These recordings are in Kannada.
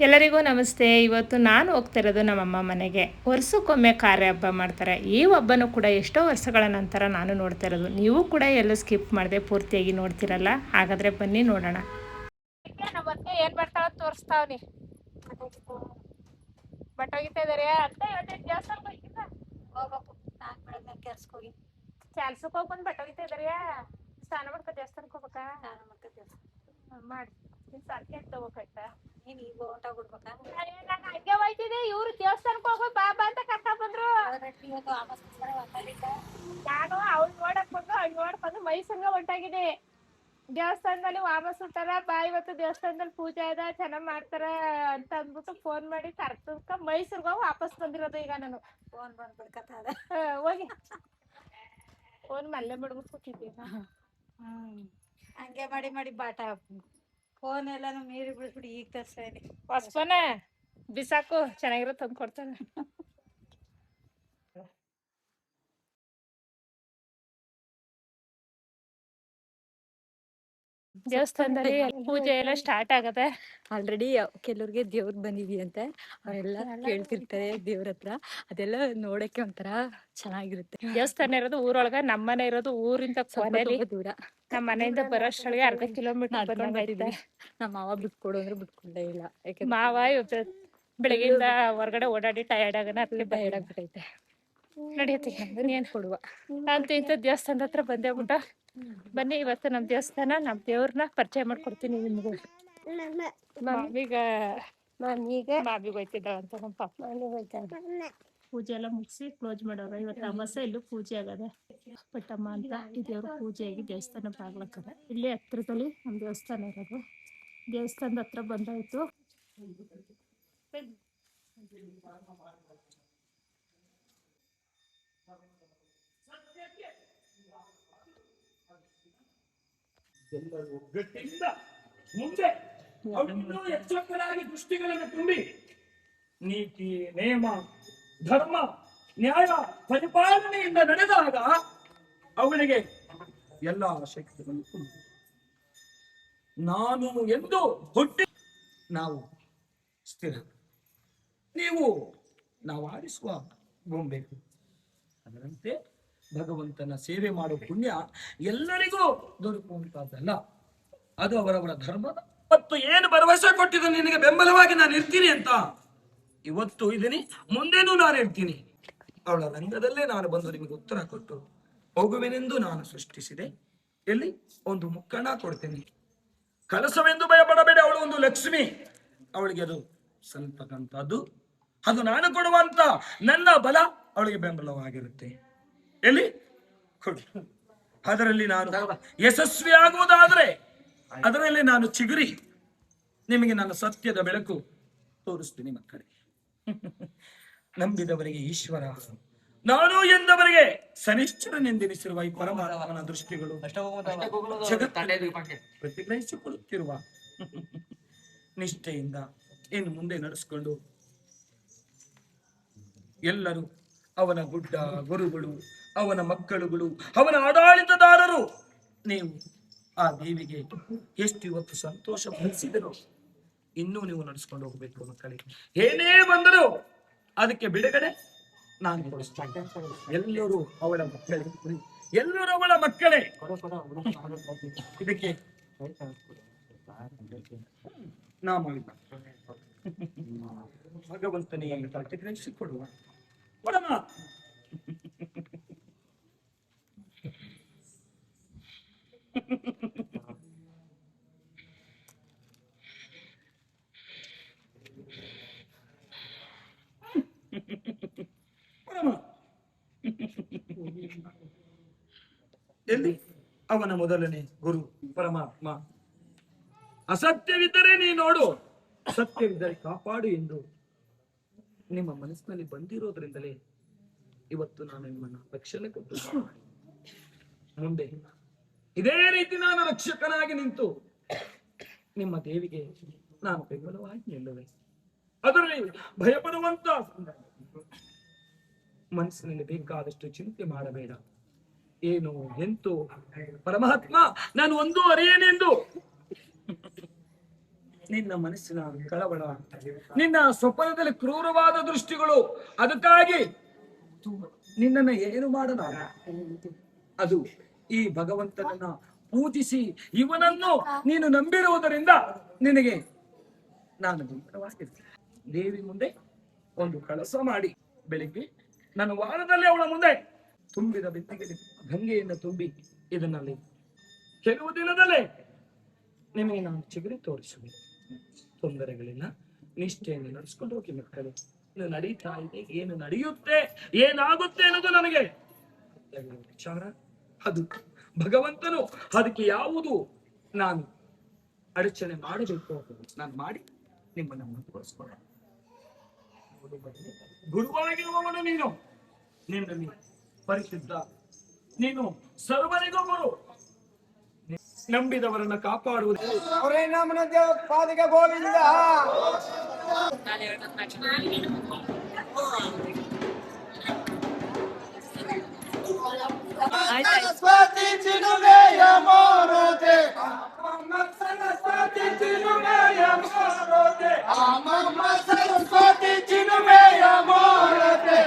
ಎಲ್ಲರಿಗೂ ನಮಸ್ತೆ. ಇವತ್ತು ನಾನು ಹೋಗ್ತಾ ಇರೋದು ನಮ್ಮಮ್ಮ ಮನೆಗೆ. ವರ್ಷಕ್ಕೊಮ್ಮೆ ಕಾರ್ಯ ಹಬ್ಬ ಮಾಡ್ತಾರೆ. ಈ ಹಬ್ಬನೂ ಕೂಡ ಎಷ್ಟೋ ವರ್ಷಗಳ ನಂತರ ನಾನು ನೋಡ್ತಾ ಇರೋದು. ನೀವು ಕೂಡ ಎಲ್ಲೂ ಸ್ಕಿಪ್ ಮಾಡದೆ ಪೂರ್ತಿಯಾಗಿ ನೋಡ್ತಿರಲ್ಲ. ಹಾಗಾದರೆ ಬನ್ನಿ ನೋಡೋಣ. ನಮ್ಮತ್ತೆ ಏನು ಮಾಡ್ತಾಳ ತೋರಿಸ್ತಾವನಿ. ಬಟ್ ಹೋಗಿತಾ ಇದಾರೆ ಅಂತ ದೇವಸ್ಥಾನಕ್ಕೆ ಹೋಗಿಲ್ಲ. ಹೋಗ್ಬೇಕು. ನಾನು ಬೆಳಗ್ಗೆ ಕೆಲ್ಸಕ್ಕೆ ಹೋಗಿ ಕೆಲ್ಸಕ್ಕೆ ಹೋಗಿ ಬಂದು ಬಟ್ ಹೋಗಿತಾ ಇದಾರೆ. ಸ್ನಾನ ಮಾಡ್ಕೊ ದೇವಸ್ಥಾನಕ್ಕೆ ಹೋಗ್ಬೇಕಾ? ಸ್ನಾನ ಮಾಡ್ಕೊ ದೇವಸ್ಥಾನ ಮಾಡಿ ಸಾಧ್ಯ ಅಂತ ಹೋಗ್ಬೇಕಾಯ್ತಾ? ನೀನು ಈಗ ಹೊಂಟೋಗ್ಬಿಡ್ಬೇಕಾ? ನಾನು ಹಂಗೆ ಹೋಯ್ತಿದ್ದೆ. ಇವ್ರು ದೇವಸ್ಥಾನಕ್ಕೆ ಹೋಗೋ ಬಾಬಾ ಅಂತ ಕರ್ಕೊಂಡ್ ಬಂದ್ರು. ನಾನು ಅವ್ಳು ನೋಡಕ್ ಬಂದು ಅವ್ಳು ನೋಡ್ಕೊಂಡು ಮೈಸೂರ್ಗೆ ಹೊಂಟಾಗಿದೆ. ದೇವಸ್ಥಾನದಲ್ಲಿ ವಾಪಸ್ ಬಿಟ್ಟಾರ. ಬಾ ಇವತ್ತು ದೇವಸ್ಥಾನದಲ್ಲಿ ಪೂಜೆ ಅದ ಚೆನ್ನಾಗ್ ಮಾಡ್ತಾರ ಅಂತ ಅಂದ್ಬಿಟ್ಟು ಫೋನ್ ಮಾಡಿ ಕರ್ಕ ಮೈಸೂರ್ಗೆ ಹೋಗಿ ವಾಪಸ್ ಬಂದಿರೋದು. ಈಗ ನಾನು ಫೋನ್ ಬಂದ್ಬಿಡ್ಕತ್ತ ಅದ ಹೋಗಿ ಫೋನ್ ಮಲ್ಲೆ ಬಿಡ್ಬಿಟ್ಬಿಟ್ಟಿದ್ದೀವಿ. ಹಂಗೆ ಮಾಡಿ ಮಾಡಿ ಬಾಟ ಫೋನ್ ಎಲ್ಲಾನು ಮೀರಿ ಬಿಡ್ಬಿಟ್ಟು ಈಗ ತರ್ಸೇನಿ. ಹೊಸ್ಫೋನ ಬಿಸಾಕು, ಚೆನ್ನಾಗಿರೋ ತಂದು ಕೊಡ್ತಾನೆ. ದೇವಸ್ಥಾನದಲ್ಲಿ ಪೂಜೆ ಎಲ್ಲ ಸ್ಟಾರ್ಟ್ ಆಗತ್ತೆ. ಆಲ್ರೆಡಿ ಕೆಲವ್ರಿಗೆ ದೇವ್ರ ಬಂದಿದೆಯಂತೆ, ಅವರೆಲ್ಲ ಕೇಳ್ತಿರ್ತಾರೆ ದೇವ್ರ ಹತ್ರ. ಅದೆಲ್ಲ ನೋಡಕ್ಕೆ ಒಂಥರ ಚೆನ್ನಾಗಿರುತ್ತೆ. ದೇವಸ್ಥಾನ ಇರೋದು ಊರೊಳಗ, ನಮ್ಮನೆ ಇರೋದು ಊರಿಂದ ಕೊನೆಯಲ್ಲಿ ದೂರ. ನಮ್ಮ ಮನೆಯಿಂದ ಬರೋಷ್ಟೊಳಗೆ ಅರ್ಧ ಕಿಲೋಮೀಟರ್ ಬಂದಂಗೈತೆ. ನಮ್ಮ ಮಾವ ಬಿಟ್ಕೊಡು ಅಂದ್ರೆ ಬಿಟ್ಕೊಂಡೇ ಇಲ್ಲ. ಯಾಕಂದ್ರೆ ಮಾವ ಬೆಳಗ್ಗೆಯಿಂದ ಹೊರಗಡೆ ಓಡಾಡಿ ಟಯರ್ಡ್ ಆಗನ ಅದಕ್ಕೆ ಟಯರ್ಡ್ ಆಗ್ಬಿಟ್ಟೈತೆ. ನಡೆಯುತ್ತೆ ಏನ್ ಕೊಡುವ ಅಂತ ಇಂಥ ದೇವಸ್ಥಾನದ ಹತ್ರ ಬಂದೇ ಬಿಟ್ಟ. ಬನ್ನಿ ಇವತ್ತು ನಮ್ಮ ದೇವಸ್ಥಾನ, ನಮ್ಮ ದೇವ್ರನ್ನ ಪರಿಚಯ ಮಾಡ್ಕೊಡ್ತೀನಿ ನಿಮ್ಗೆ. ಮಾವಿಗೆ ಹೋಯ್ತಿದ್ದಾಳ ಅಂತ ನಮ್ಮ ಪಾಪ. ಪೂಜೆ ಎಲ್ಲ ಮುಗಿಸಿ ಕ್ಲೋಸ್ ಮಾಡೋರು. ಇವತ್ತು ಅಮಾಸೆ, ಇಲ್ಲೂ ಪೂಜೆ ಆಗದೆ. ಪಟ್ಟಮ್ಮ ಅಂತ ಈ ದೇವ್ರ ಪೂಜೆಯಾಗಿ ದೇವಸ್ಥಾನ ಬಾಗ್ಲಕ್ಕದ. ಇಲ್ಲೇ ಹತ್ರದಲ್ಲಿ ನಮ್ಮ ದೇವಸ್ಥಾನ ಇರೋದು. ದೇವಸ್ಥಾನದ ಹತ್ರ ಬಂದಾಯ್ತು. ಎಲ್ಲರೂ ಒಗ್ಗಟ್ಟಿನಿಂದ ಮುಂದೆ ಇನ್ನೂ ಎಚ್ಚರಿಕೆಯಾಗಿ ದೃಷ್ಟಿಗಳನ್ನು ತುಂಬಿ ನೀತಿ, ನೇಮ, ಧರ್ಮ, ನ್ಯಾಯ ಪರಿಪಾಲನೆಯಿಂದ ನಡೆದಾಗ ಅವನಿಗೆ ಎಲ್ಲ ಶಕ್ತಿಗಳು ತುಂಬ. ನಾನು ಎಂದು ಹುಟ್ಟಿ ನಾವು ಸ್ಥಿರ, ನೀವು ನಾವು ಆಡಿಸುವ ಗೊಂಬೆ. ಅದರಂತೆ ಭಗವಂತನ ಸೇವೆ ಮಾಡೋ ಪುಣ್ಯ ಎಲ್ಲರಿಗೂ ದೊರಕುವಂತದ್ದಲ್ಲ. ಅದು ಅವರವರ ಧರ್ಮದ. ಮತ್ತು ಏನು ಭರವಸೆ ಕೊಟ್ಟಿದ್ದ ನಿನಗೆ ಬೆಂಬಲವಾಗಿ ನಾನು ಇರ್ತೀನಿ ಅಂತ ಇವತ್ತು ಇದೀನಿ, ಮುಂದೇನೂ ನಾನು ಇರ್ತೀನಿ. ಅವಳ ರಂಗದಲ್ಲೇ ನಾನು ಬಂದು ನಿಮಗೆ ಉತ್ತರ ಕೊಟ್ಟು ಹೋಗುವೆನೆಂದು ನಾನು ಸೃಷ್ಟಿಸಿದೆ. ಎಲ್ಲಿ ಒಂದು ಮುಕ್ಕಣ ಕೊಡ್ತೇನೆ. ಕಲಸವೆಂದು ಭಯಪಡಬೇಡ, ಅವಳು ಒಂದು ಲಕ್ಷ್ಮಿ. ಅವಳಿಗೆ ಅದು ಸಲ್ತಕ್ಕಂಥದ್ದು. ಅದು ನಾನು ಕೊಡುವಂತ ನನ್ನ ಬಲ ಅವಳಿಗೆ ಬೆಂಬಲವಾಗಿರುತ್ತೆ. ಎಲ್ಲಿ ಕೊಡು. ಅದರಲ್ಲಿ ನಾನು ಯಶಸ್ವಿ ಆಗುವುದಾದ್ರೆ ಅದರಲ್ಲಿ ನಾನು ಚಿಗುರಿ ನಿಮಗೆ ನನ್ನ ಸತ್ಯದ ಬೆಳಕು ತೋರಿಸ್ತೀನಿ ಮಕ್ಕಳೇ. ನಂಬಿದವರಿಗೆ ಈಶ್ವರ, ನಾನು ಎಂದವರಿಗೆ ಸನಿಷ್ಠರನೆಂದೆನಿಸಿರುವ ಈ ಪರಮಾತ್ಮನ ದೃಷ್ಟಿಗಳು ಪ್ರತಿಗ್ರಹಿಸಿಕೊಳ್ಳುತ್ತಿರುವ ನಿಷ್ಠೆಯಿಂದ ಇನ್ನು ಮುಂದೆ ನಡೆಸಿಕೊಂಡು ಎಲ್ಲರೂ ಅವನ ಗುಡ್ಡ ಗುರುಗಳು, ಅವನ ಮಕ್ಕಳುಗಳು, ಅವನ ಆಡಳಿತದಾರರು, ನೀವು ಆ ದೇವಿಗೆ ಎಷ್ಟು ಇವತ್ತು ಸಂತೋಷ ಪಡಿಸಿದರು, ಇನ್ನೂ ನೀವು ನಡೆಸ್ಕೊಂಡು ಹೋಗ್ಬೇಕು ಮಕ್ಕಳಿಗೆ. ಏನೇ ಬಂದರೂ ಅದಕ್ಕೆ ಬಿಡುಗಡೆ ನಾನು ಕೊಡಿಸ್ತೇನೆ. ಎಲ್ಲರೂ ಅವಳ ಮಕ್ಕಳೇ, ಎಲ್ಲರೂ ಅವಳ ಮಕ್ಕಳೇ. ಇದಕ್ಕೆ ನಾ ಮಾಡಿದ ಭಗವಂತನೇ ಪ್ರತಿಗ್ರಹಿಸಿಕೊಡುವ ಪರಮ. ಎಲ್ಲಿ ಅವನ ಮೊದಲನೇ ಗುರು ಪರಮಾತ್ಮ. ಅಸತ್ಯವಿದ್ದರೆ ನೀ ನೋಡು, ಸತ್ಯವಿದ್ದರೆ ಕಾಪಾಡು ಎಂದು ನಿಮ್ಮ ಮನಸ್ಸಿನಲ್ಲಿ ಬಂದಿರೋದ್ರಿಂದಲೇ ಇವತ್ತು ನಾನು ನಿಮ್ಮನ್ನು ರಕ್ಷಣೆ ಕೊಟ್ಟು ಮುಂದೆ ಇದೇ ರೀತಿ ನಾನು ರಕ್ಷಕನಾಗಿ ನಿಂತು ನಿಮ್ಮ ದೇವಿಗೆ ನಾನು ಬೆಂಬಲವಾಗಿ ನಿಲ್ಲುವೆ. ಅದರಲ್ಲಿ ಭಯಪಡುವಂತ ಮನಸ್ಸಿನಲ್ಲಿ ಬೇಕಾದಷ್ಟು ಚಿಂತೆ ಮಾಡಬೇಡ. ಏನು ಎಂತು ಪರಮಾತ್ಮ ನಾನು ಒಂದು ಅರಿಯೇನೆಂದು ನಿನ್ನ ಮನಸ್ಸಿನ ಕಳವಳ, ನಿನ್ನ ಸ್ವಪ್ನದಲ್ಲಿ ಕ್ರೂರವಾದ ದೃಷ್ಟಿಗಳು. ಅದಕ್ಕಾಗಿ ನಿನ್ನನ್ನು ಏನು ಮಾಡಲ್ಲ, ಅದು ಈ ಭಗವಂತನನ್ನ ಪೂಜಿಸಿ ಇವನನ್ನು ನೀನು ನಂಬಿರುವುದರಿಂದ ನಿನಗೆ ನಾನು ದುಃಖವಾಗಿರ್ತೇನೆ. ದೇವಿ ಮುಂದೆ ಒಂದು ಕಳಸ ಮಾಡಿ ಬೆಳಿಗ್ಗೆ ನಾನು ವಾರದಲ್ಲಿ ಅವಳ ಮುಂದೆ ತುಂಬಿದ ಬಿತ್ತಿಗೆ ಗಂಗೆಯನ್ನು ತುಂಬಿ ಇದನ್ನಲ್ಲಿ ಕೆಲವು ದಿನದಲ್ಲೇ ನಿಮಗೆ ನಾನು ಚಿಗುರಿ ತೋರಿಸುವೆ. ತೊಂದರೆಗಳಿಲ್ಲ, ನಿಷ್ಠೆಯನ್ನು ನಡೆಸ್ಕೊಂಡು ಹೋಗಿ ಮಕ್ಕಳು. ಇದು ನಡೀತಾ ಇದೆ, ಏನು ನಡೆಯುತ್ತೆ ಏನಾಗುತ್ತೆ ಅನ್ನೋದು ನನಗೆ ವಿಚಾರ. ಅದು ಭಗವಂತನು ಅದಕ್ಕೆ ಯಾವುದು ನಾನು ಅಡಚಣೆ ಮಾಡಬೇಕು ನಾನು ಮಾಡಿ ನಿಮ್ಮನ್ನು ಮುಂದುವರಿಸಿಕೊಳ್ಳ. ಗುರುವಾಗಿರುವವನು ನೀನು, ನಿನ್ನ ಪರಿಶುದ್ಧ, ನೀನು ಸರ್ವರಿಗೂ ಗುರು. ನಂಬಿದವರನ್ನ ಕಾಪಾಡುವುದು ಅವರೇ ನಮ್ಮನ ಪಾದಿಗೆ ಗೋವಿಂದ. ಸರಸ್ವತಿ ಚಿನುಮೆಯ ಮೋರೋದೆ, ಸರಸ್ವತಿ ಚಿನುಮೆಯ ಮೋರೋದೆ, ಸರಸ್ವತಿ ಚಿನುಮೆಯ ಮೋರೋದೆ.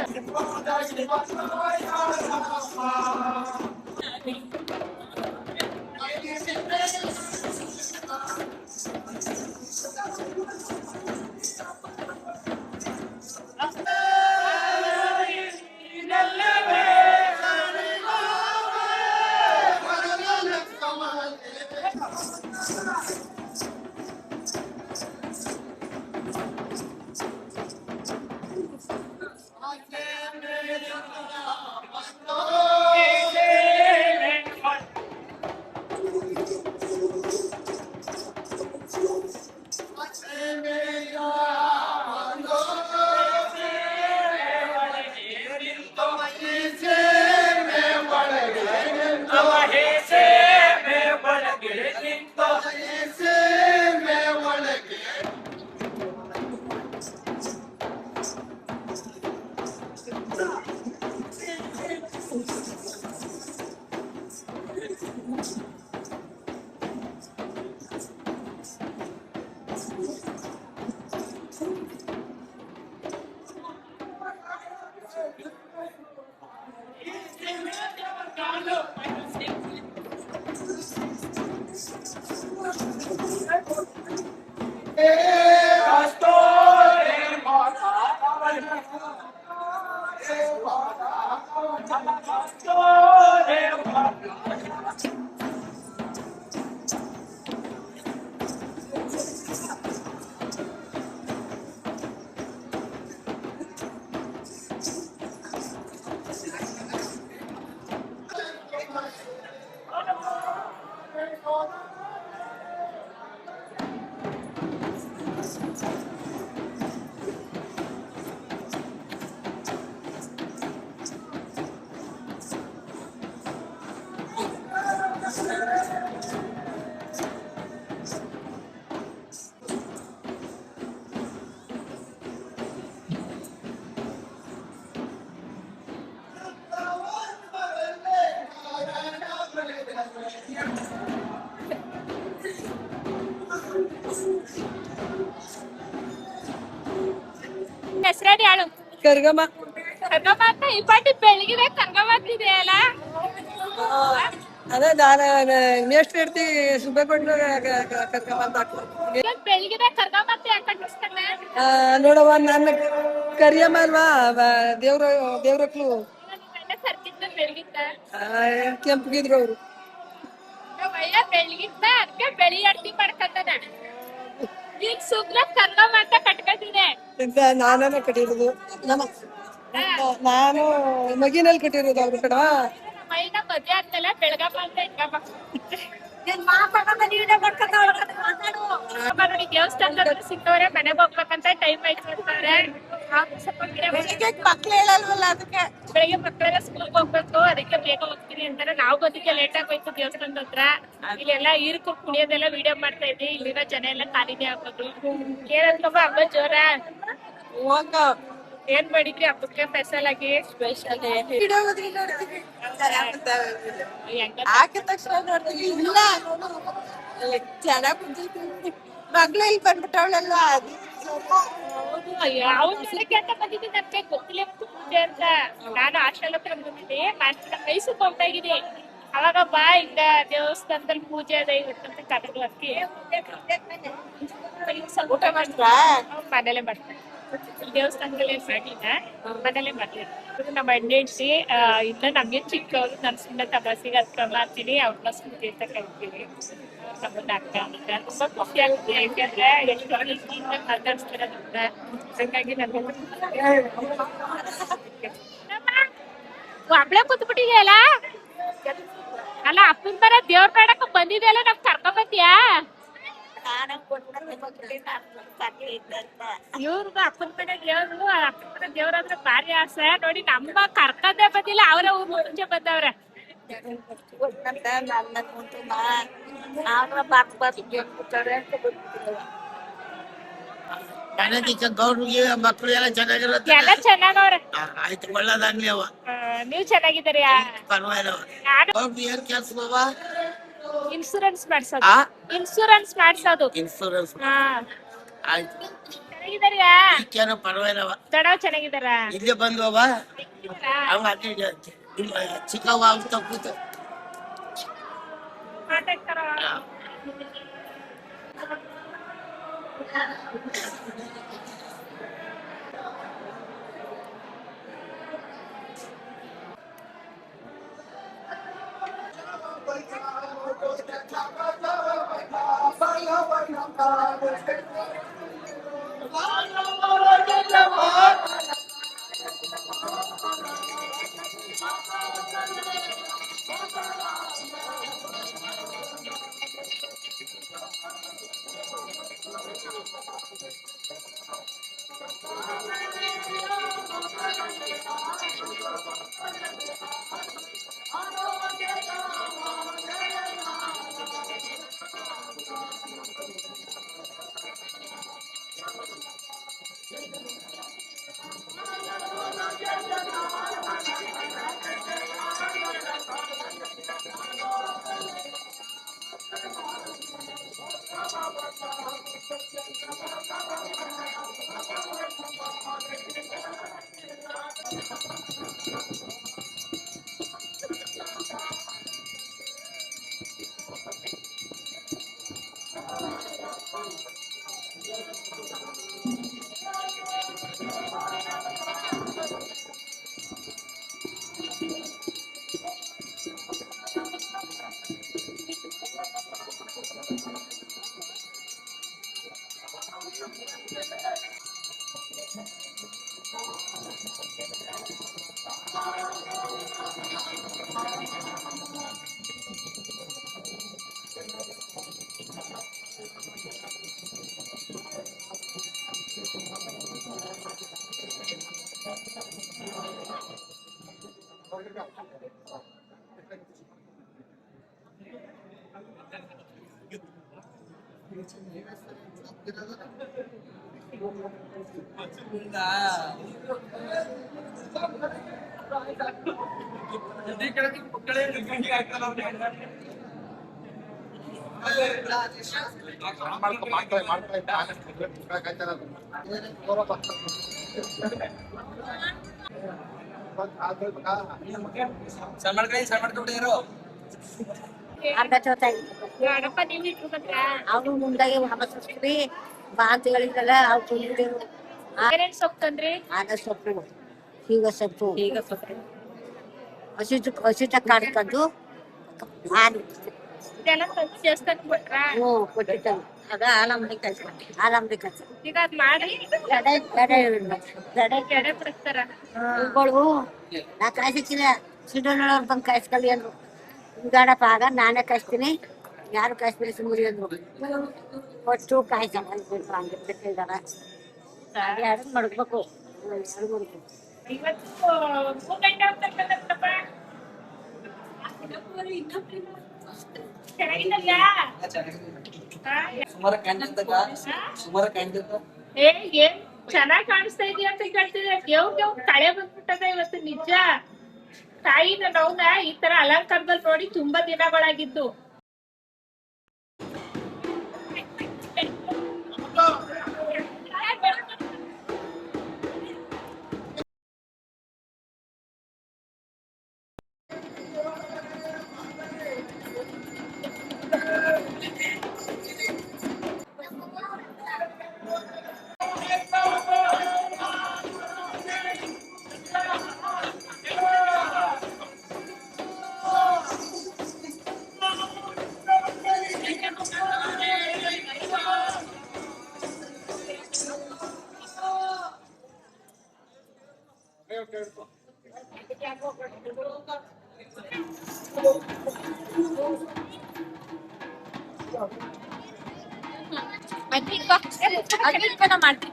ಹೆಸರೇಳಿ ಹೇಳು. ಕರ್ಗಮ್ಮ ಕರ್ಗಮ್ಮ ಅಂತ ಈ ಪಾಟಿ ಬೆಳಗಿದೆ ಕರ್ಗಮ್ಮ ಅಂತಿದೆಯಲ್ಲ. ಅದೇ ನಾನು ನೆಕ್ಸ್ಟ್ ಇರ್ತಿ ಸುಬ್ಬೆಕೊಂಡು ಕರ್ಗಮ್ಮ ಅಂತ ಬೆಳಗಿದೆ ಕರ್ಗಮ್ಮ ಅಂತ ಯಾಕೆ ಕಟ್ಟಿಸ್ಕೊಂಡೆ? ನೋಡವ್ವ, ನನ್ನ ಕರಿಯಮ್ಮ ಅಲ್ವಾ, ದೇವ್ರಕ್ಳು ಕರ್ಗಿದ್ದ ಬೆಳಗಿದ್ದ ಕೆಂಪಗಿದ್ರು ಅವರು. ವಯ್ಯ ಬೆಳಗಿದ್ದ ಅದಕ್ಕೆ ಬೆಳಿ ಅಡ್ಡಿ ಮಾಡ್ಕೊಂಡ. ಈಗ ಸುಗ್ಲ ಕರ್ಗಮ್ಮ ಅಂತ ಕಟ್ಕೊಂಡಿದೆ. ನಾನೇ ಕಟ್ಟಿರೋದು, ನಾನು ಮಗಿನಲ್ಲಿ ಕಟ್ಟಿರೋದು ಅವ್ರ ಕಡ. ಮೈನ ಮದ್ವೆ ಆದ್ಮೇಲೆ ಬೆಳಗಮ್ಮ ಅಂತ ಇಟ್ಕಮ್ಮ. ನೋಡಿ ದೇವಸ್ಥಾನದಲ್ಲಿ ಸಿಕ್ಕವ್ರೆ ಮನೆಗೆ ಹೋಗ್ಬೇಕಂತ ಟೈಮ್ ಆಯ್ತು ಅಂತಾರೆ. ಮಕ್ಳು ಹೇಳಲ್ವಲ್ಲ, ಅದಕ್ಕೆ ಬೆಳಿಗ್ಗೆ ಮಕ್ಕಳೆಲ್ಲ ಸ್ಕೂಲ್ಗೆ ಹೋಗ್ಬೇಕು, ಅದಕ್ಕೆ ಬೇಗ ಹೋಗ್ತೀನಿ ಅಂತಾರೆ. ನಾವು ಬಂದಿದ್ದೆ ಲೇಟ್ ಆಗಿ ಹೋಯ್ತು ದೇವಸ್ಥಾನದ ಹತ್ರ. ಇಲ್ಲೆಲ್ಲ ಈರ್ಕು ಕುಣಿಯೋದೆಲ್ಲ ವಿಡಿಯೋ ಮಾಡ್ತಾ ಇದ್ವಿ. ಇಲ್ಲಿರೋ ಜನ ಎಲ್ಲ ಖಾಲಿನೇ ಆಗೋದು. ಏನಂತಮ್ಮ ಹಬ್ಬ ಜೋರ? ಏನ್ ಮಾಡಿದ್ರಿ ಹಬ್ಬಕ್ಕೆ ಸ್ಪೆಷಲ್ ಆಗಿ? ಸ್ಪೆಷಲ್ ಹಾಕಿದ ತಕ್ಷಣ ನೋಡ್ತೀವಿ. ಇಲ್ಲ ಚೆನ್ನಾಗ್ ಮಗ್ಳು ಇಲ್ಲಿ ಬಂದ್ಬಿಟ್ಟವಳಲ್ಲ. ಹೌದು ಅವ್ನ ನೋಡಕ್ಕೆ ಅಂತ ಬಂದಿದ್ದೆ, ನನ್ಗೆ ಗೊತ್ತಿಲ್ಲ ಪೂಜೆ ಅಂತ. ನಾನು ಹಾಸ್ಟೆಲ್ ಹತ್ರ ಬಂದಿದ್ದೆ, ಮೈಸೂರಿಗೆ ಹೋಗ್ತಾ ಇದ್ದೀನಿ. ಅವಾಗ ಬಾ ಹಿಂಗ ದೇವಸ್ಥಾನದಲ್ಲಿ ಪೂಜೆ ಅದ ಇವತ್ತಂತ ಕರೆದು ಅದಕ್ಕೆ ಊಟ ಮಾಡ್ತಾ ಮನೇಲೆ ಮಾಡ್ತಾರೆ. ದೇವಸ್ಥಾನದಲ್ಲಿ ಏನ್ ಮಾಡಿಲ್ಲ, ಮನೇಲೆ ಮಾಡ್ತಾರೆ. ನಮ್ಮ ಅಣ್ಣ ಹೆಂಡ್ತಿ ಇಲ್ಲ ನಮ್ಗೆ ಚಿಕ್ಕವ್ರು, ನಾನು ಸುಮ್ಮನೆ ತಪಾಸಿಗೆ ಹತ್ರ ಮಾಡ್ತೀನಿ, ಅವ್ರನ್ನ ಸ್ಕೂಟಿ ಅಂತ ಕರಿತೀವಿ. ನಮ್ಮನ್ನ ಅಕ್ಕ ಅಂತ ತುಂಬಾ ಖುಷಿ ಆಗುತ್ತೆ. ಯಾಕೆಂದ್ರೆ ಎಷ್ಟು ಮಾತಾಡ್ಸ್ತಾರೆ ಅಂತ, ಹಂಗಾಗಿ ಒಬ್ಳೆ ಕೂತ್ಬಿಟ್ಟಿದೆಯಲ್ಲ. ಅಲ್ಲ ಅಪ್ಪನ ಬರ ದೇವ್ರ ಬೇಡಕ್ ಬಂದಿದೆಯಲ್ಲ, ನಮ್ ಕರ್ಕೊಂಡ್ ಬಂದ್ಯಾ? ಇವ್ರದ್ದು ಅಪ್ಪನ ಮನೆ ದೇವ್ರು, ಅಪ್ಪನ ಮನೆ ದೇವ್ರಾದ್ರೆ ಭಾರಿ ಆಸೆ ನೋಡಿ. ನಮ್ಮ ಕರ್ಕಂದೇ ಬಂದಿಲ್ಲ, ಅವರ ಊರ್ ಮುಂಚೆ ಬಂದವ್ರ. ಗೌಡ್ರಿಗೆ ಮಕ್ಕಳು ಎಲ್ಲ ಚೆನ್ನಾಗಿರುತ್ತೆ. ಎಲ್ಲ ಚೆನ್ನಾಗವ್ರ. ಆಯ್ತು, ಒಳ್ಳೇದಾಗ್ಲಿ ಅವ. ನೀವ್ ಚೆನ್ನಾಗಿದ್ದೀರಿ? ಪರವಾಗಿಲ್ಲ. ಗೌಡ್ರು ಏನ್ ಕೆಲ್ಸವ? ಇನ್ಸೂರೆನ್ಸ್ ಮಾಡ್ಸೋದು. ಇನ್ಸೂರೆನ್ಸ್ ಮಾಡ್ಸೋದು. ಇನ್ಸೂರೆನ್ಸ್. ಹಾ ಆಯ್ತು, ಚೆನ್ನಾಗಿದ್ದಾರಿಯಾ? ಈಗೇನೋ ಪರವಾಗಿಲ್ಲವ. ದೊಡ್ಡವ್ ಚೆನ್ನಾಗಿದ್ದಾರ? ಇಲ್ಲೇ ಬಂದ್ವವ ಅವ ಅದೇ ಚಿಕ್ಕವ್ವ ಅಂತ ಕೂತ ಮಾತಾಡ್ತಾರ. ಅಡಪ್ಪ ನೀವು ಇಟ್ಕೊಂಡ್ರ ಅವ್ರು ಮುಂದಾಗೆ ವಾಪಸ್ ಹೋಗ್ತೀವಿ ಬಾ ಅಂತ ಹೇಳಿದ್ರಲ್ಲ ಅವ್ರು ತಂದಿದ್ದೇವು. ಏನೇನ್ ಸೊಪ್ಪು ತಂದ್ರಿ? ಆದ ಸೊಪ್ಪು, ಈಗ ಸೊಪ್ಪು, ಈಗ ಸ್ವಲ್ಪ ಹಸಿಟ ಕಾಡ್ಕೊಂಡು ಇದೆಲ್ಲ ತಂದು ದೇವಸ್ಥಾನಕ್ಕೆ ಕೊಟ್ರ? ಕೊಟ್ಟಿದ್ದಾವೆ. ಆಗ ಆಲಂಬಿ ಕಳ್ಸ್ಕೊಟ್ಟಿ, ಆಲಂಬಿ ಕಳ್ಸ ಈಗ ಅದ್ ಮಾಡಿ ಎಡೆ ಬಿಡಿಸ್ತಾರ. ಹೂಗಳು ನಾ ಕಾಯಿಸಿಕ್ಕಿಲ್ಲ, ಸಿದ್ದಣ್ಣವ್ರು ಬಂದು ಕಾಯಿಸ್ಕೊಳ್ಳಿ ಅಂದ್ರು. ಹಿಂಗಾಡಪ್ಪ ಆಗ ನಾನೇ ಕಾಯಿಸ್ತೀನಿ, ಯಾರು ಕಾಯಿಸ್ತೀನಿ ಸುಮ್ಮನೆ ಅಂದ್ರು. ಕೊಟ್ಟು ಕಾಯಿಸ್ಕೊಂಡು ಹಂಗೆ ಬಿಟ್ಟಿದ್ದಾರ. ಎರಡು ಮಡಗ್ಬೇಕು, ಇವತ್ತು 3 ಗಂಟೆ ಹೋಗ್ತಕ್ಕಂಥಪ್ಪ. ಚೆನ್ನಾಗಿದ್ದಲ್ಯಾ? ಏ ಏನ್ ಚೆನ್ನಾಗ್ ಕಾಣಿಸ್ತಾ ಇದೀಯ ಅಂತ ಕೇಳ್ತಿದ್ರೆ ದೇವ್ರಿಗೆ ಕಳೆ ಬಂದ್ಬಿಟ್ಟದ ಇವತ್ತು. ನಿಜ ತಾಯಿನ ನೋವ್ನ ಈ ತರ ಅಲಂಕಾರದಲ್ಲಿ ನೋಡಿ ತುಂಬಾ ದಿನಗಳಾಗಿದ್ದು. ಮಾಡ್ತೀನಿ.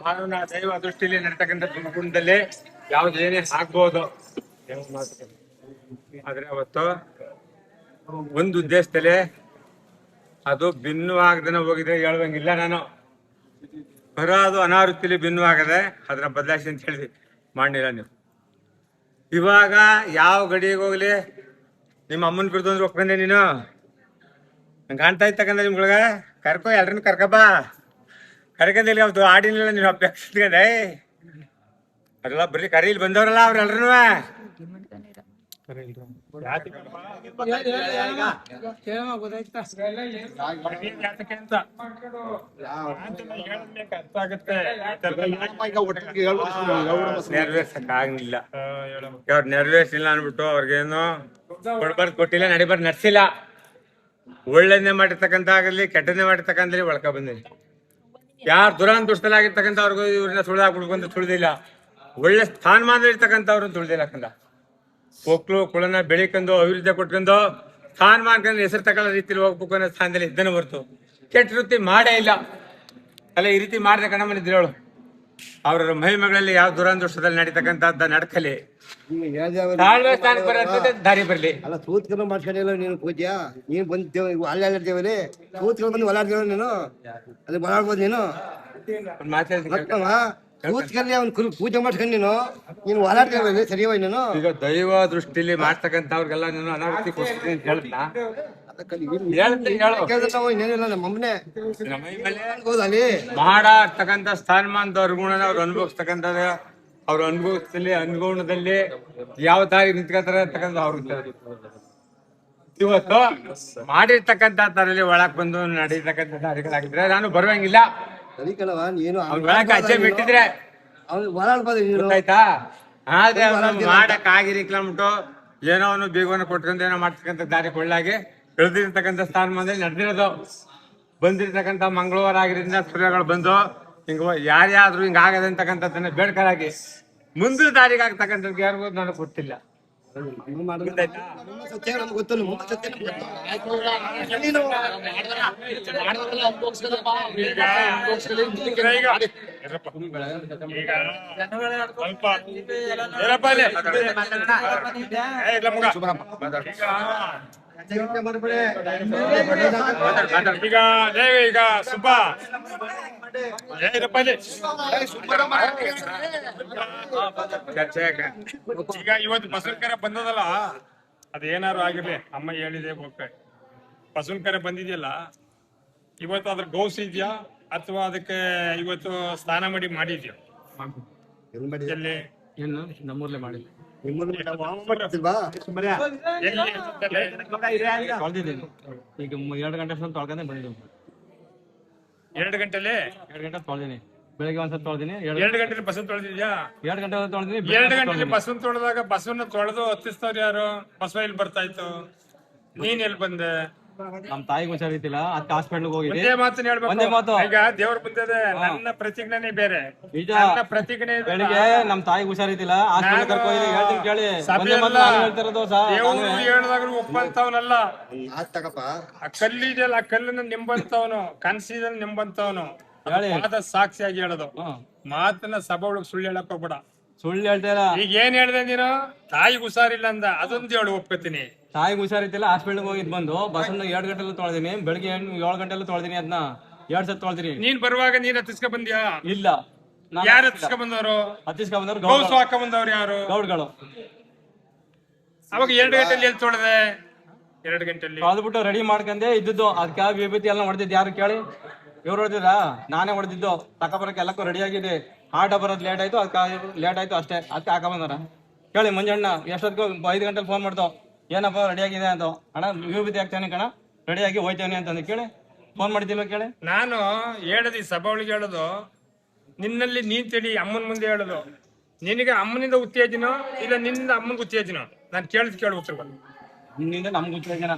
ಮಾನವನ ದೈವ ದೃಷ್ಟಿಯಲ್ಲಿ ನಡೀತಕ್ಕಂಥ ತುಮಕೂರಿನಲ್ಲಿ ಯಾವುದೇನೇ ಆಗ್ಬೋದು, ಆದ್ರೆ ಅವತ್ತು ಒಂದು ಉದ್ದೇಶದಲ್ಲಿ ಅದು ಭಿನ್ನು ಆಗದನ ಹೋಗಿದ್ರೆ ಹೇಳುವಂಗಿಲ್ಲ. ನಾನು ಬರೋದು ಅನಾವೃತ್ತಿಲಿ ಭಿನ್ನು ಆಗದೆ ಅದರ ಬದಲಾಯಿಸಿ ಅಂತ ಹೇಳಿದ್ವಿ, ಮಾಡಿಲ್ಲ ನೀವು. ಇವಾಗ ಯಾವ ಗಡಿಗೆ ಹೋಗ್ಲಿ ನಿಮ್ಮ ಅಮ್ಮನ ಬಿಡ್ದು ಅಂದ್ರೆ ಒಪ್ಕೊಂಡೆ ನೀನು. ನಂಗೆ ಕಾಣ್ತಾ ಇತ್ತಕ್ಕಂದ ನಿಮ್ಗಳಿಗೆ ಕರ್ಕೊ, ಎಲ್ರನ್ನು ಕರ್ಕಬಾ. ಕರ್ಕಂದಿಲ್ಲ ಅವತ್ತು ಆಡಿನಿಲ್ಲ ನೀನು ಅಪ್ಪಿಸ್ಕೊಂಡೆ. ಅದೆಲ್ಲ ಬರೀ ಕರೀಲಿ ಬಂದವ್ರಲ್ಲ ಅವ್ರೆಲ್ರೂ. ನೆರವೇರ್ಸಕ್ ಆಗ್ಲಿಲ್ಲ, ಅವ್ರು ನೆರವೇರ್ಸಿಲ್ಲ ಅನ್ಬಿಟ್ಟು ಅವ್ರಿಗೇನು ಕೊಡ್ಬಾರ್ದು ಕೊಟ್ಟಿಲ್ಲ, ನಡಿಬಾರ್ದು ನಡ್ಸಿಲ್ಲ. ಒಳ್ಳೆದನ್ನೇ ಮಾಡಿರ್ತಕ್ಕಂಥ ಆಗಲಿ ಕೆಟ್ಟದನ್ನೇ ಮಾಡಿರ್ತಕ್ಕಂಥ ಒಳಕ ಬಂದಿಲ್ಲ. ಯಾರು ದುರಾಂತುಷ್ಟಲಾಗಿರ್ತಕ್ಕಂಥ ಅವ್ರಿಗೂ ಇವ್ರನ್ನ ಸುಳ್ದಾಕ್ಬಿಡ್ಬೇಕು ಅಂತ ತುಳಿದಿಲ್ಲ. ಒಳ್ಳೆ ಸ್ಥಾನಮಾನ ಇರ್ತಕ್ಕಂಥವ್ರನ್ನ ತುಳಿದಿಲ್ಲ. ಕಂದ ಮಕ್ಕಳು ಕುಳನ ಬೆಳಿಕೊಂಡು ಅಭಿವೃದ್ಧಿ ಕೊಟ್ಕೊಂಡು ಸ್ಥಾನಮಾನ ಹೆಸರು ತಗೊಳ್ಳೋ ರೀತಿಯಲ್ಲಿ ಹೋಗ್ಬೇಕು ಅನ್ನೋ ಸ್ಥಾನದಲ್ಲಿ ಇದ್ದನ ಹೊರತು ಕೆಟ್ಟ ವೃತ್ತಿ ಮಾಡೇ ಇಲ್ಲ. ಅಲ್ಲ ಈ ರೀತಿ ಮಾಡಿದ ಕಣ ಬಂದಿದ್ರು ಹೇಳು. ಅವ್ರ ಮಹಿಮೆಗಳಲ್ಲಿ ಯಾವ ದುರಾಂತುಷ್ಟದಲ್ಲಿ ನಡೀತಕ್ಕಂಥದ್ದು ನಡ್ಕಲಿ, ತಾಳ್ಮೆ ಸ್ಥಾನಕ್ಕೆ ಬರೋದ್ರಿಂದ ದಾರಿ ಬರ್ಲಿ. ಅಲ್ಲ ಸೂತ್ಕೊಂಡು ಮಾಡ್ಕೊಂಡಿಲ್ಲ ನೀನು ಪೂಜ್ಯ. ನೀನು ಬಂದೇವ ಅಲ್ಲಾಡ್ತೇವಲ್ಲಿ ಸೂತ್ಕೊಂಡು ಬಂದು ಹೊಲಾಡ್ತೇವ ನೀನು, ಅದು ಬಲಾಡ್ಬೋದು ನೀನು. ಸೂತ್ಕಲ್ಲಿ ಅವ್ನು ಪೂಜೆ ಮಾಡ್ಕೊಂಡು ನೀನು ಹೊಲಾಡ್ತೇವಲ್ಲಿ ಸರಿಯವ ನೀನು. ಈಗ ದೈವ ದೃಷ್ಟಿಲಿ ಮಾಡ್ತಕ್ಕಂಥವ್ರಿಗೆಲ್ಲ ನೀನು ಅನಾವೃತ್ತಿ ಕೊಡ್ತೀನಿ ಅಂತ ಹೇಳ್ತಾ ಮಾಡತಕ್ಕಂಥ ಸ್ಥಾನಮಾನದ ಅನುಗುಣನ ಅವ್ರು ಅನುಭವಿಸ್ತಕ್ಕಂಥದ ಅವ್ರ ಅನುಭವಿಸಲಿ ಅನುಗುಣದಲ್ಲಿ ಯಾವ ದಾರಿ ನಿಂತ್ಕೊತಾರೆ ಅಂತಕ್ಕಂಥ ಅವ್ರಿಗೆ ಇವತ್ತು ಮಾಡಿರ್ತಕ್ಕಂಥ ತರಲ್ಲಿ ಒಳಕ್ ಬಂದು ನಡೀತಕ್ಕಂಥ ದಾರಿಗಳಾಗಿದ್ರೆ ನಾನು ಬರುವಂಗಿಲ್ಲ. ಅವ್ರ ಒಳಕ್ ಅಜ್ಜೆ ಬಿಟ್ಟಿದ್ರೆ ಗೊತ್ತಾಯ್ತಾ. ಆದ್ರೆ ಅವ್ನು ಮಾಡಕ್ ಆಗಿರಿಕ್ಲಾಮ್ಬಿಟ್ಟು ಏನೋ ಅವನು ಬೀಗವನ್ನು ಕೊಟ್ಕೊಂಡು ಏನೋ ಮಾಡ್ತಕ್ಕಂಥ ದಾರಿ ಕೊಳ್ಳಾಗಿ ಬೆಳೆದಿರ್ತಕ್ಕಂಥ ಸ್ಥಾನಮಾನದಲ್ಲಿ ನಡೆದಿರೋದು. ಬಂದಿರ್ತಕ್ಕಂಥ ಮಂಗಳವಾರ ಆಗಿರೋದ್ರಿಂದ ಸೂರ್ಯಗಳು ಬಂದು ಹಿಂಗ ಯಾರ್ಯಾದ್ರು ಹಿಂಗ ಆಗದೆ ಅಂತಕ್ಕಂಥದ್ದನ್ನ ಬೇಡ್ಕರಾಗಿ ಮುಂದಿನ ದಾರಿಗೆ ಆಗ್ತಕ್ಕಂಥದ್ದು ಯಾರಿಗೂ ನನಗೆ ಗೊತ್ತಿಲ್ಲ. ಈಗ ಸುಬ್ಬ ಈಗ ಇವತ್ತು ಬಸವಕರ ಬಂದದಲ್ಲ, ಅದೇನಾರು ಆಗಿರ್ಲಿ ಅಮ್ಮ ಹೇಳಿದೆ ಹೋಗ್ತಾ ಬಸವನ ಕರೆ ಬಂದಿದೆಯಲ್ಲ, ಇವತ್ತು ಅದ್ರ ಗೌಸ್ ಇದೆಯಾ ಅಥವಾ ಅದಕ್ಕೆ ಇವತ್ತು ಸ್ನಾನ ಮಾಡಿದ್ಯಾ? ಎಲ್ಲಿ ಮಾಡಿದ್ಯಾ? ಎಲ್ಲಿ? ಏನು ನಮ್ಮೂರ್ಲೆ ಮಾಡಿ ನಿಮ್ಮನ್ನ ಮಾಡ್ತಿಲ್ವಾ? ಎಲ್ಲಿ? ತೊಳ್ದಿದ್ದೀನಿ. ಈಗ 2 ಗಂಟೆ ಅಷ್ಟೊಂದು ತೊಳ್ಕೊಂಡೆ ಬಂದಿದ್ದು. 2 ಗಂಟೆಲೆ 2 ಗಂಟೆ ತೊಳ್ದಿನಿ. ಬೆಳಿಗ್ಗೆ ಒಂದ್ಸತಿ ತೊಳ್ದಿನಿ. 2 ಗಂಟೆಲಿ ಬಸವನ್ ತೊಳೆದಿದ್ಯಾ? 2 ಗಂಟೆ ತೊಳ್ದಿನಿ. 2 ಗಂಟೆಲಿ ಬಸವನ್ ತೊಳೆದಾಗ ಬಸವನ್ನ ತೊಳೆದು ಹತ್ತಿಸ್ತವ್ರು ಯಾರು? ಬಸವ ಎಲ್ಲಿ ಬರ್ತಾ ಇತ್ತು? ನೀನ್ ಎಲ್ಲಿ ಬಂದೆ? ನಮ್ ತಾಯಿಗೆ ಹುಷಾರಿತ್ತಿಲ್ಲ, ಅದಕ್ಕೆ ಹಾಸ್ಪಿಟ್ಲ್ಗೆ ಹೋಗಿದ್ದೆ. ಒಂದೇ ಮಾತನ್ನ ಒಂದೇ ಮಾತು. ಹೇಳ್ಬೇಕು. ಈಗ ದೇವ್ರ ಬಂದಿದೆ, ನನ್ನ ಪ್ರತಿಜ್ಞೆ ಬೇರೆ. ನಿಜ. ನನ್ನ ಪ್ರತಿಜ್ಞೆ ಇದೆ. ಬೆಳಿಗ್ಗೆ ನಮ್ ತಾಯಿಗೆ ಹುಷಾರಿತ್ತಿಲ್ಲ, ಹಾಸ್ಪಿಟ್ಲ್ ಕರ್ಕೊಂಡು ಹೇಳ್ತೀನಿ ಕೇಳಿ. ಒಂದೇ ಸಭೆಯಲ್ಲ, ಮಾತು ನಾನು ಹೇಳ್ತಿರೋದು ದೇವ್ರು ಹೇಳಿದಾಗ್ಲೂ ಒಪ್ಪಂತವನಲ್ಲ. ಆತ್ ತಗಪ್ಪ. ಆ ಕಲ್ಲಿದೆಯಲ್ಲ, ಆ ಕಲ್ಲನ್ನ ನಿಂಬಂತವನು, ಕನ್ಸಿದನ್ ನಿಂಬಂತವನು. ಹೇಳಿ. ಮಾತ ಸಾಕ್ಷಿಯಾಗಿ ಹೇಳೋದು. ಹ್ಮ್. ಮಾತನ್ನ ಸಭೆ ಒಳಗ್ ಸುಳ್ಳು ಹೇಳಕ್ ಹೋಗ್ಬೇಡ. ಸುಳ್ಳು ಹೇಳ್ತೀರ. ಈಗ ಏನ್ ಹೇಳ್ದೆ ನೀನು? ತಾಯಿಗೆ ಹುಷಾರಿಲ್ಲ ಅಂದ, ಅದೊಂದು ಹೇಳು, ಒಪ್ಕೋತೀನಿ. ತಾಯಿಗೆ ಹುಷಾರಿತ್ತಿಲ್ಲ, ಹಾಸ್ಪಿಟ್ಲ್ಗೆ ಹೋಗಿದ್ ಬಂದು ಬಸ್ಸನ್ನ 2 ಗಂಟೆಲ್ಲ ತೊಳ್ದಿನಿ. ಬೆಳಿಗ್ಗೆ 7 ಗಂಟೆಲ್ಲ ತೊಳ್ದಿನಿ. ಅದನ್ನ 2 ಸತಿ ತೊಳ್ದಿನಿ. ನೀನ್ ಬರುವಾಗ ನೀನ್ ಹತ್ತಿಸ್ಕ ಬಂದ್ಯಾ? ಇಲ್ಲ. ಯಾರು ಹತ್ತಿಸ್ಕ ಬಂದವರು? ಹತ್ತಿಸ್ಕೊಂಡ್ಬಂದವ್ರು ಗೌಸು ಹಾಕ ಬಂದವ್ರು ಯಾರು? ಗೌಡ್ಗಳು. ಅವಾಗ 2 ಗಂಟೆಲಿ ಎಲ್ಲಿ ತೊಳೆದೆ? 2 ಗಂಟೆಲಿ ತೊಳ್ದ್ಬಿಟ್ಟು ರೆಡಿ ಮಾಡ್ಕೊಂಡೆ ಇದ್ದದ್ದು. ಅದಕ್ಕೆ ವಿಭೂತಿ ಎಲ್ಲ ಹೊಡೆದಿದ್ದು ಯಾರು ಕೇಳಿ? ಇವ್ರು ಹೊಡೆದಿರಾ? ನಾನೇ ಹೊಡೆದಿದ್ದು. ತಕೊಬರಕ್ಕೆ ಎಲ್ಲಕ್ಕೂ ರೆಡಿ ಆಗಿದೆ. ಆಟ ಬರೋದು ಲೇಟ್ ಆಯ್ತು, ಅದಕ್ಕೆ ಲೇಟ್ ಆಯ್ತು ಅಷ್ಟೇ. ಅದಕ್ಕೆ ಹಾಕ ಬಂದಾರ. ಕೇಳಿ ಮಂಜಣ್ಣ ಎಷ್ಟೊತ್ತಿಗೂ 5 ಗಂಟೆಲಿ ಫೋನ್ ಮಾಡ್ತಾವ, ಏನಪ್ಪ ರೆಡಿ ಆಗಿದೆ ಅಂತ. ಅಣ್ಣ ವಿಭೂತಿ ಹಾಕ್ತಾನೆ ಕಣ, ರೆಡಿ ಆಗಿ ಹೋಯ್ತೇನೆ ಅಂತಂದು. ಕೇಳಿ, ಫೋನ್ ಮಾಡಿದ್ದಿಲ್ವ ಕೇಳಿ? ನಾನು ಹೇಳದಿ ಸಭಾ ಒಳಗೆ ಹೇಳೋದು, ನಿನ್ನಲ್ಲಿ ನೀನ್ ತಿಳಿ, ಅಮ್ಮನ ಮುಂದೆ ಹೇಳೋದು. ನಿನಗೆ ಅಮ್ಮನಿಂದ ಉತ್ತೇಜನ ಇಲ್ಲ ನಿನ್ನಿಂದ ಅಮ್ಮನಿಗೆ ಉತ್ತೇಜನ? ನಾನು ಕೇಳು ಉತ್ತರ ಬಂದು. ನಿನ್ನಿಂದ ನಮ್ಗೆ ಉತ್ತೇಜನ.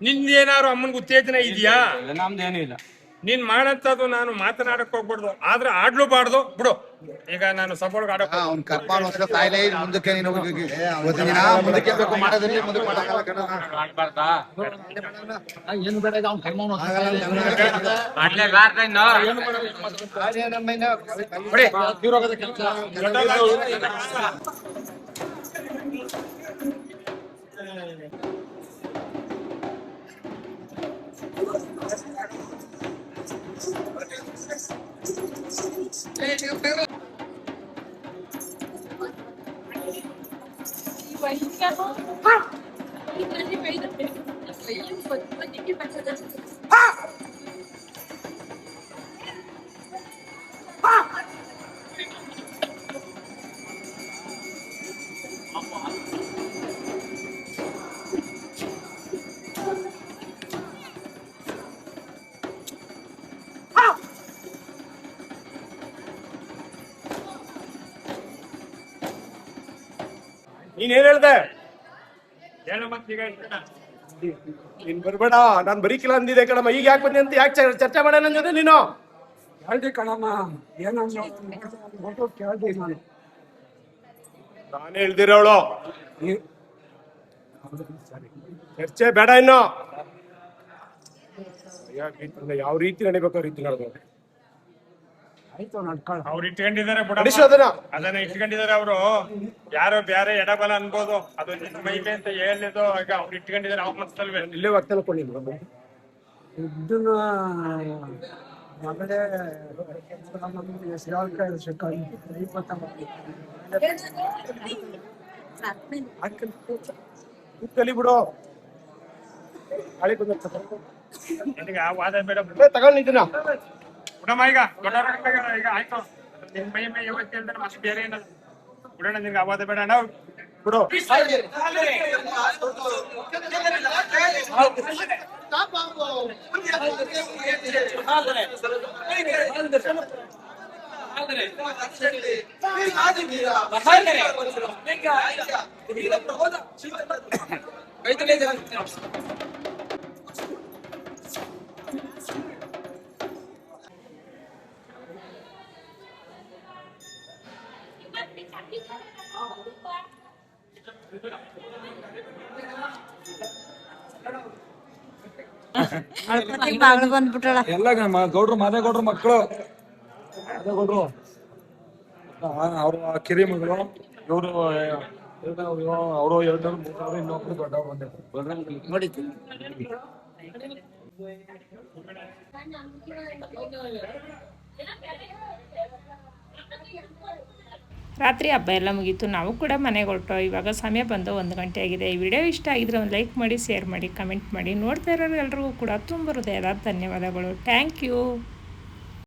ನಿಂದೇನಾರು ಅಮ್ಮನಿಗೆ ಉತ್ತೇಜನ ಇದೆಯಾ? ನಮ್ದೇನು ಇಲ್ಲ. ನೀನ್ ಮಾಡಂತದ್ದು ನಾನು ಮಾತನಾಡಕ್ ಹೋಗ್ಬಾರ್ದು, ಆದ್ರೆ ಆಡ್ಲೂಬಾರ್ದು ಬಿಡು. ಈಗ ನಾನು ಸಭೊಳಗೆ ಆಡಕ್ ಅವ್ನ್ ಕರ್ಪಾಲ್ ಹೊಸ ಕಾಯಿಲೆ ಮುಂದಕ್ಕೆ ನೀನು ಇವತ್ತಿನ ದಿನ ಮುಂದಕ್ಕೆ ಬೇಕು ಮಾಡೋದ್ರಲ್ಲಿ ಮುಂದಕ್ಕೆ ಮಾಡಕ್ಕಾಗಲ್ಲ ಕಣ. ಆಡ್ಬಾರ್ದಾ? ಏನು ಬೇಡ ಇದು ಅವ್ನ್ ಕೈ ಮೌನ ನೀನ್ ಏನ್ ಹೇಳ್ದೆ? ಹೇಳು ಮತ್ತೆ ಈಗ ಹೇಳ್ತೀನ. ನೀನ್ ಬರ್ಬೇಡ, ನಾನ್ ಬರೀಕಿಲ್ಲ ಅಂದಿದೆ ಕಣಮ್ಮ. ಈಗ ಯಾಕೆ ಬಂದಿ ಅಂತ ಯಾಕೆ ಚರ್ಚೆ ಮಾಡ ನನ್ ಜೊತೆ ನೀನು? ಹೇಳ್ದೆ ಕಣಮ್ಮ, ಏನಂದ್ರೆ ಕೇಳ್ದೆ ನಾನು. ನಾನು ಹೇಳ್ದಿರೋಳು ಚರ್ಚೆ ಬೇಡ ಇನ್ನು. ಯಾವ ರೀತಿ ನಡಿಬೇಕು ಆ ರೀತಿ ನಡ್ಬೇಕು. ಆಯ್ತು ನಡ್ಕೊಳ್ಳ. ಅವ್ರು ಇಟ್ಕೊಂಡಿದ್ದಾರೆ ಬಿಡ, ಅದನ್ನ ಅದನ್ನ ಇಟ್ಕೊಂಡಿದ್ದಾರೆ ಅವರು. ಯಾರೋ ಬೇರೆ ಎಡಬಲ ಅನ್ಬೋದು, ಅದು ನಿನ್ನ ಮೈಮೆ ಅಂತ ಹೇಳಿದ್ದು. ಈಗ ಅವ್ರು ಇಟ್ಕೊಂಡಿದ್ದಾರೆ, ಅವ್ರ ಮನಸ್ಸಲ್ವೇ. ಇಲ್ಲೇ ವಾಗ್ತಾನ ಕೊಂಡಿದ್ರು. ಇದನ್ನ ಮಗಳೇ ಕಲಿಬಿಡು. ನಿನಗೆ ಆ ವಾದ ಬೇಡ, ತಗೊಂಡ್ ನಿಂತಿನ ಬಿಡಮ್ಮ. ಈಗ ದೊಡ್ಡವರಾಗ ಈಗ ಆಯ್ತು, ನಿನ್ ಮೈಮೆ ಯಾವತ್ತು ಹೇಳ್ತಾರೆ ಅಷ್ಟು ಬೇರೆ ಏನಲ್ಲ. ಬಿಡೋಣ, ನಿನ್ಗೆ ಆ ವಾದ ಬೇಡ ನಾವು ಬಿಡು. ಮಗಳು ಬಂದ್ಬಿಟ್ಟಳ. ಎಲ್ಲ ಗೌಡ್ರು ಮಾದೇಗೌಡ್ರು ಮಕ್ಕಳು. ಮಾದೇಗೌಡ್ರು ಅವ್ರ ಕಿರಿ ಮಗಳು, ಇವರು ಅವರು 2 3 ಇನ್ನೊಬ್ರು ದೊಡ್ಡವ್ರು ಬಂದಿದ್ರು. ನೋಡಿದ್ದೀನಿ. ರಾತ್ರಿ ಹಬ್ಬ ಎಲ್ಲ ಮುಗೀತು. ನಾವು ಕೂಡ ಮನೆಗೆ ಹೊರಟು. ಇವಾಗ ಸಮಯ ಬಂದು 1 ಗಂಟೆ ಆಗಿದೆ. ಈ ವಿಡಿಯೋ ಇಷ್ಟ ಆಗಿದ್ರೆ ಒಂದು ಲೈಕ್ ಮಾಡಿ, ಶೇರ್ ಮಾಡಿ, ಕಮೆಂಟ್ ಮಾಡಿ. ನೋಡ್ತಾ ಇರೋರು ಎಲ್ರಿಗೂ ಕೂಡ ತುಂಬ ಹೃದಯದ ಧನ್ಯವಾದಗಳು. Thank you.